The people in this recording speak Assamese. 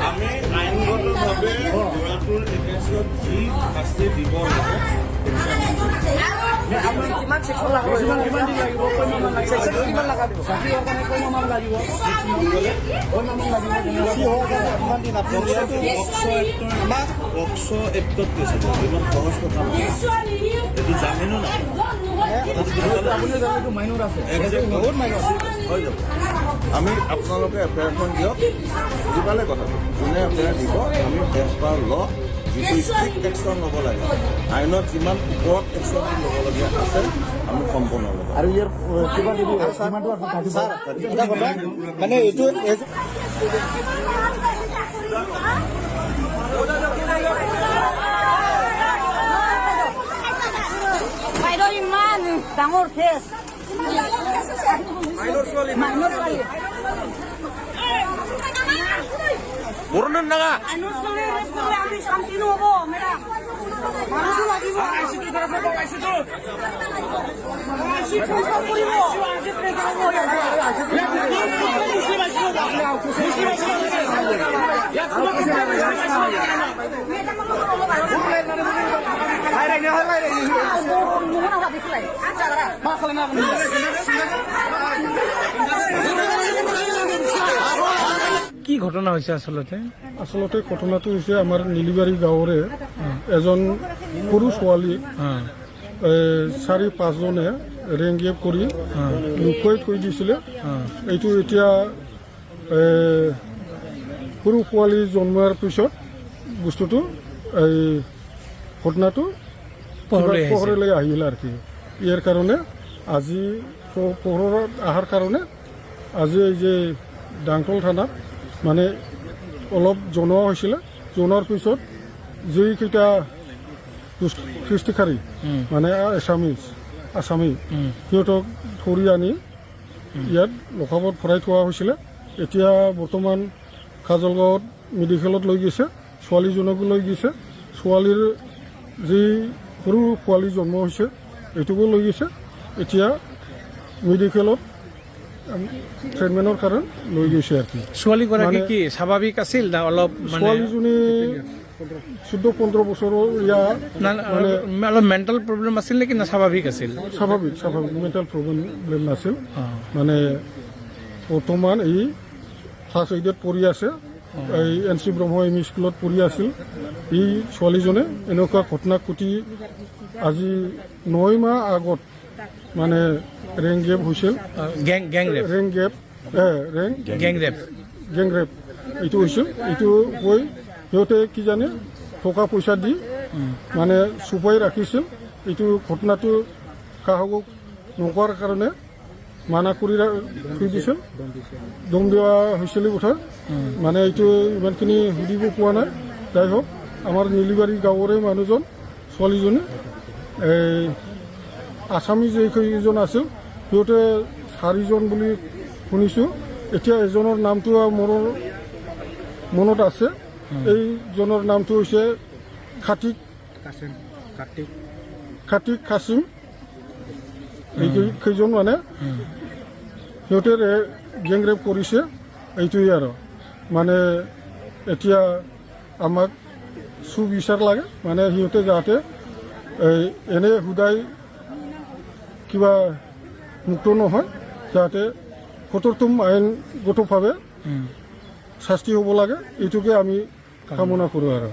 আমি আইনগতভাৱে ল'ৰাটোৰ এগেইনষ্টত যি শাস্তি দিব লাগে কিমান ছেকশ্যন পক্সো এক্টত কৈছে ইমান সহজ কথা নহয় এইটো জামিনো নাই আমি আপোনালোকে এফআইআৰখন দিয়ক বুজি পালে কথাটো যোনে এফআইআৰ দিব আমি এজ পাৰ ল যিটো ষ্ট্ৰিক্ট একশ্যন ল'ব লাগে আইনত যিমান ওপৰত একশ্যন ল'বলগীয়া আছে আমি সম্পূৰ্ণ ল'ব আৰু ইয়াৰ কিবা মানে এইটো ইমান ডাঙৰ কেছ বৰণন নাগা আমি শান্তি নহ'ব মেডাম মানুহটো লাগিব কি ঘটনা হৈছে আচলতে ঘটনাটো হৈছে আমাৰ নীলিবাৰী গাঁৱৰে এজন সৰু ছোৱালী 4-5 জনে ৰেংগেপ কৰি লুকুৱাই থৈ দিছিলে এইটো এতিয়া সৰু পোৱালি জন্মৰ পিছত বস্তুটো এই ঘটনাটো পোহৰলৈ আহিল আৰু কি ইয়াৰ কাৰণে আজি পোহৰত অহাৰ কাৰণে আজি এই যে ডাংতল থানাত মানে অলপ জনোৱা হৈছিলে জনোৱাৰ পিছত যিকেইটা সৃষ্টিকাৰী মানে আছামী সিহঁতক ধৰি আনি ইয়াত লকাপত ভৰাই থোৱা হৈছিলে এতিয়া বৰ্তমান কাজলগাঁৱত মেডিকেলত লৈ গৈছে ছোৱালীজনকো লৈ গৈছে ছোৱালীৰ যি সৰু পোৱালি জন্ম হৈছে এইটোকো লৈ গৈছে এতিয়া মেডিকেলত ট্ৰিটমেণ্টৰ কাৰণে লৈ গৈছে আৰু কি ছোৱালীগৰাকী কি স্বাভাৱিক আছিল না অলপ ছোৱালীজনী 14-15 বছৰৰ ইয়াৰ অলপ মেণ্টেল প্ৰব্লেম আছিল নেকি না স্বাভাৱিক আছিল স্বাভাৱিক মেণ্টেল প্ৰব্লেম নাছিল মানে বৰ্তমান এই ফাৰ্ষ্ট এইডত পঢ়ি আছে এই NC ব্ৰহ্ম এম ই স্কুলত পঢ়ি আছিল এই ছোৱালীজনে এনেকুৱা ঘটনা ঘটি আজি 9 মাহ আগত মানে ৰেংগেপ হৈছিল গেংৰেপ এইটো হৈছিল এইটো হৈ সিহঁতে কি জানে টকা পইচা দি মানে চুপাই ৰাখিছিল এইটো ঘটনাটো কাহকক নকৰাৰ কাৰণে মানা কৰি থৈ দিছিল দম দিয়া হৈছিল বোধহয় মানে এইটো ইমানখিনি সুধিব পোৱা নাই যাই হওক আমাৰ নীলিবাৰী গাঁৱৰে মানুহজন ছোৱালীজনী এই আছামী যিকেইজন আছিল সিহঁতে 4জন বুলি শুনিছোঁ। এতিয়া এজনৰ নামটো মোৰ মনত আছে। এইজনৰ নামটো হৈছে খাটিক কাছিম। এইকেইজন মানে সিহঁতে গেংৰেপ কৰিছে। এইটোৱেই আৰু মানে এতিয়া আমাক সুবিচাৰ লাগে, মানে সিহঁতে যাতে এনে সদায় কিবা মুক্ত নহয়, যাতে কঠোৰতম আইনগতভাৱে শাস্তি হ'ব লাগে, এইটোকে আমি কামনা কৰোঁ আৰু।